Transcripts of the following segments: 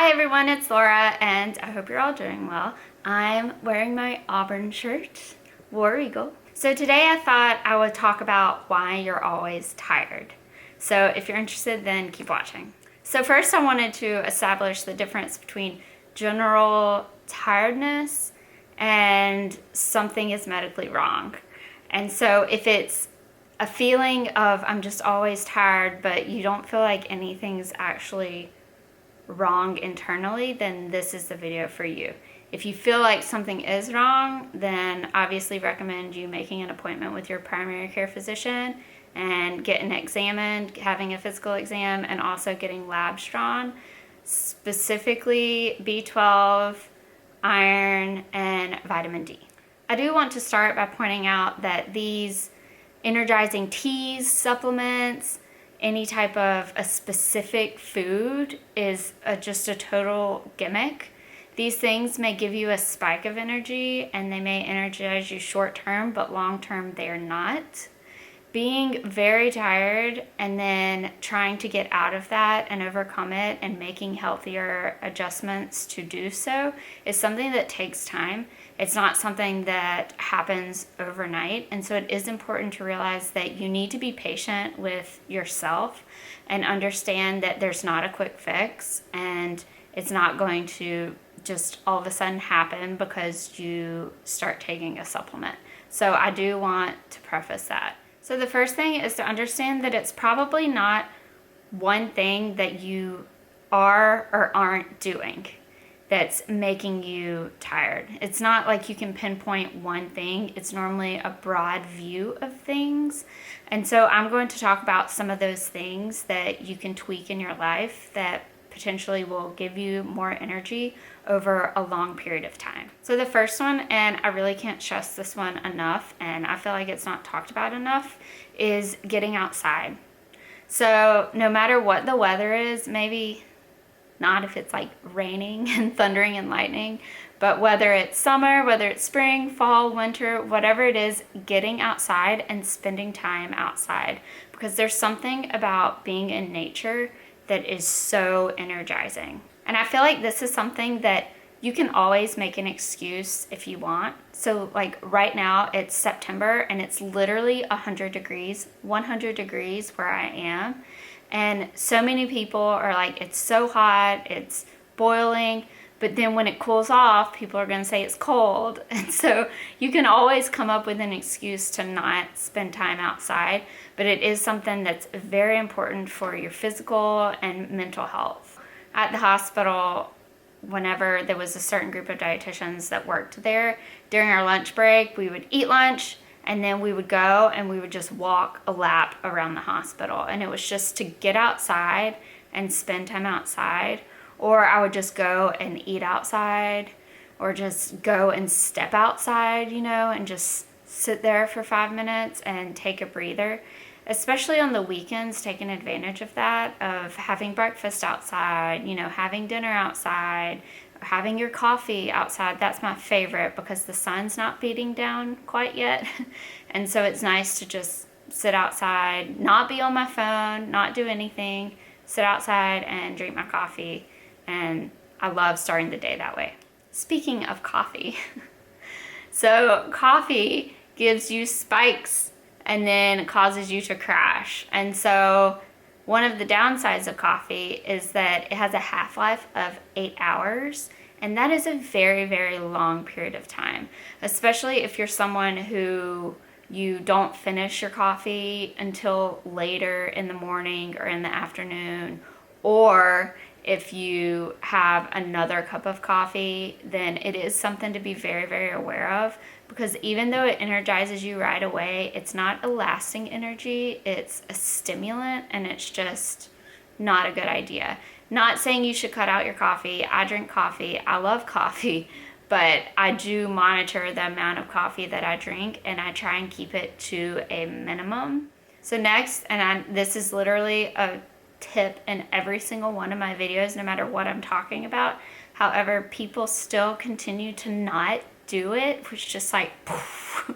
Hi everyone, it's Laura and I hope you're all doing well. I'm wearing my Auburn shirt, War Eagle. So today I thought I would talk about why you're always tired. So if you're interested, then keep watching. So first I wanted to establish the difference between general tiredness and something is medically wrong. And so if it's a feeling of I'm just always tired, but you don't feel like anything's actually wrong internally, then this is the video for you. If you feel like something is wrong, then obviously recommend you making an appointment with your primary care physician and getting examined, having a physical exam, and also getting labs drawn, specifically B12, iron, and vitamin D. I do want to start by pointing out that these energizing teas, supplements, any type of a specific food is just a total gimmick. These things may give you a spike of energy and they may energize you short term, but long term they're not. Being very tired and then trying to get out of that and overcome it and making healthier adjustments to do so is something that takes time. It's not something that happens overnight. And so it is important to realize that you need to be patient with yourself and understand that there's not a quick fix and it's not going to just all of a sudden happen because you start taking a supplement. So I do want to preface that. So the first thing is to understand that it's probably not one thing that you are or aren't doing that's making you tired. It's not like you can pinpoint one thing. It's normally a broad view of things. And so I'm going to talk about some of those things that you can tweak in your life that potentially will give you more energy over a long period of time. So the first one, and I really can't stress this one enough, and I feel like it's not talked about enough, is getting outside. So no matter what the weather is, maybe not if it's like raining and thundering and lightning, but whether it's summer, whether it's spring, fall, winter, whatever it is, getting outside and spending time outside, because there's something about being in nature that is so energizing. And I feel like this is something that you can always make an excuse if you want. So like right now it's September and it's literally 100 degrees where I am. And so many people are like, it's so hot, it's boiling. But then when it cools off, people are gonna say it's cold. And so you can always come up with an excuse to not spend time outside, but it is something that's very important for your physical and mental health. At the hospital, whenever there was a certain group of dietitians that worked there, during our lunch break, we would eat lunch and then we would go and we would just walk a lap around the hospital. And it was just to get outside and spend time outside. Or I would just go and eat outside or just go and step outside, and just sit there for 5 minutes and take a breather. Especially on the weekends, taking advantage of that, of having breakfast outside, having dinner outside, having your coffee outside. That's my favorite because the sun's not beating down quite yet. And so it's nice to just sit outside, not be on my phone, not do anything, sit outside and drink my coffee. And I love starting the day that way. Speaking of coffee, so coffee gives you spikes and then causes you to crash. And so one of the downsides of coffee is that it has a half-life of 8 hours. And that is a very, very long period of time, especially if you're someone who you don't finish your coffee until later in the morning or in the afternoon, or if you have another cup of coffee, then it is something to be very, very aware of, because even though it energizes you right away, it's not a lasting energy, it's a stimulant, and it's just not a good idea. Not saying you should cut out your coffee. I drink coffee. I love coffee, but I do monitor the amount of coffee that I drink, and I try and keep it to a minimum. So next, this is literally a tip in every single one of my videos, no matter what I'm talking about. However, people still continue to not do it, which just like poof,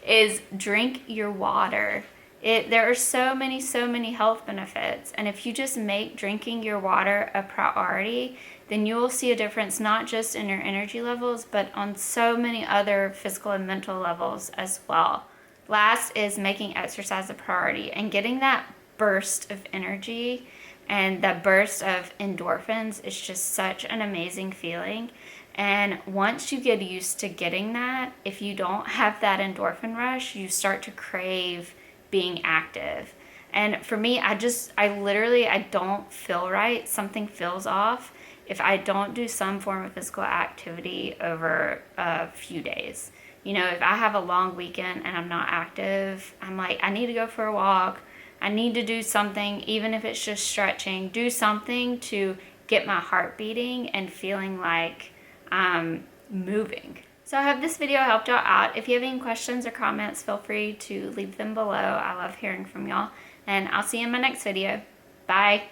is drink your water. There are so many health benefits. And if you just make drinking your water a priority, then you will see a difference not just in your energy levels, but on so many other physical and mental levels as well. Last is making exercise a priority and getting that burst of energy and that burst of endorphins is just such an amazing feeling. And once you get used to getting that, if you don't have that endorphin rush, you start to crave being active. And for me, I don't feel right. Something feels off if I don't do some form of physical activity over a few days. If I have a long weekend and I'm not active, I'm like, I need to go for a walk. I need to do something, even if it's just stretching, do something to get my heart beating and feeling like I'm moving. So I hope this video helped y'all out. If you have any questions or comments, feel free to leave them below. I love hearing from y'all. And I'll see you in my next video. Bye.